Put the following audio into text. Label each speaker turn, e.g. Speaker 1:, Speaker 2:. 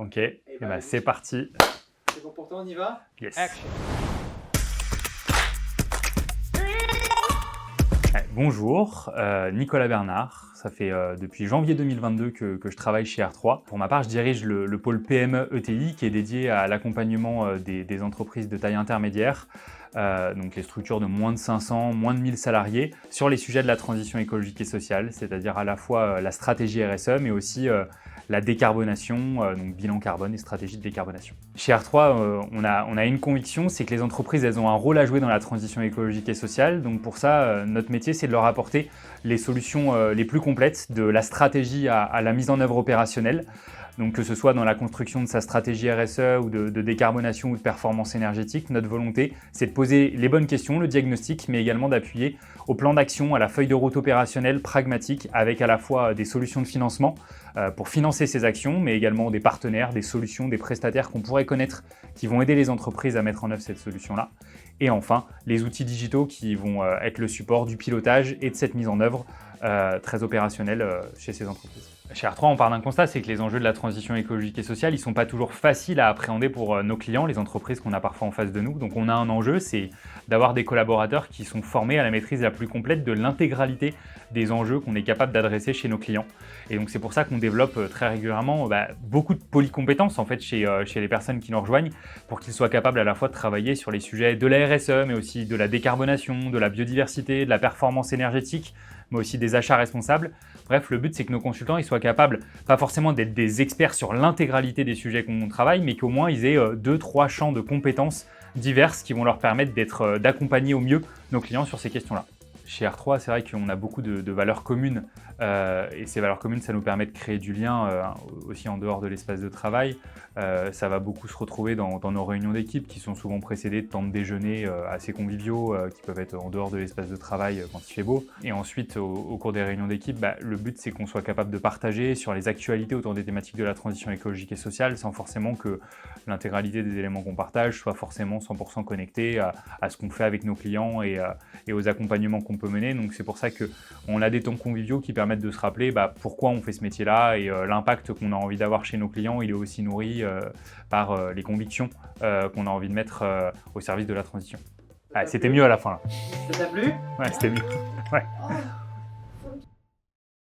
Speaker 1: Ok, et bah, c'est parti.
Speaker 2: C'est bon pour toi, on y va?
Speaker 1: Yes.
Speaker 2: Action.
Speaker 1: Bonjour, Nicolas Bernard. Ça fait depuis janvier 2022 que je travaille chez R3. Pour ma part, je dirige le pôle PME ETI qui est dédié à l'accompagnement des entreprises de taille intermédiaire, donc les structures de moins de 500, moins de 1000 salariés, sur les sujets de la transition écologique et sociale, c'est-à-dire à la fois la stratégie RSE, mais aussi la décarbonation, donc bilan carbone et stratégie de décarbonation. Chez R3, on a une conviction, c'est que les entreprises, elles ont un rôle à jouer dans la transition écologique et sociale. Donc pour ça, notre métier, c'est de leur apporter les solutions les plus complètes, de la stratégie à la mise en œuvre opérationnelle. Donc que ce soit dans la construction de sa stratégie RSE ou de décarbonation ou de performance énergétique, notre volonté, c'est de poser les bonnes questions, le diagnostic, mais également d'appuyer au plan d'action, à la feuille de route opérationnelle pragmatique, avec à la fois des solutions de financement pour financer ces actions, mais également des partenaires, des solutions, des prestataires qu'on pourrait connaître qui vont aider les entreprises à mettre en œuvre cette solution-là. Et enfin, les outils digitaux qui vont être le support du pilotage et de cette mise en œuvre très opérationnelle chez ces entreprises. Chez R3, on part d'un constat, c'est que les enjeux de la transition écologique et sociale, ils ne sont pas toujours faciles à appréhender pour nos clients, les entreprises qu'on a parfois en face de nous. Donc on a un enjeu, c'est d'avoir des collaborateurs qui sont formés à la maîtrise la plus complète de l'intégralité des enjeux qu'on est capable d'adresser chez nos clients. Et donc c'est pour ça qu'on développe très régulièrement beaucoup de polycompétences en fait chez les personnes qui nous rejoignent, pour qu'ils soient capables à la fois de travailler sur les sujets de la RSE, mais aussi de la décarbonation, de la biodiversité, de la performance énergétique, mais aussi des achats responsables. Bref, le but, c'est que nos consultants ils soient capables, pas forcément d'être des experts sur l'intégralité des sujets qu'on travaille, mais qu'au moins ils aient 2-3 champs de compétences diverses qui vont leur permettre d'accompagner au mieux nos clients sur ces questions-là. Chez R3, c'est vrai qu'on a beaucoup de valeurs communes et ces valeurs communes, ça nous permet de créer du lien aussi en dehors de l'espace de travail. Ça va beaucoup se retrouver dans nos réunions d'équipe qui sont souvent précédées de temps de déjeuner assez conviviaux qui peuvent être en dehors de l'espace de travail quand il fait beau. Et ensuite, au cours des réunions d'équipe, le but c'est qu'on soit capable de partager sur les actualités autour des thématiques de la transition écologique et sociale sans forcément que l'intégralité des éléments qu'on partage soit forcément 100% connecté à ce qu'on fait avec nos clients et aux accompagnements qu'on peut mener. Donc c'est pour ça qu'on a des temps conviviaux qui permettent de se rappeler pourquoi on fait ce métier-là et l'impact qu'on a envie d'avoir chez nos clients, il est aussi nourri par les convictions qu'on a envie de mettre au service de la transition. C'était mieux à la fin là.
Speaker 2: Ça t'a plu?
Speaker 1: Ouais, c'était mieux. Ouais.
Speaker 2: Oh.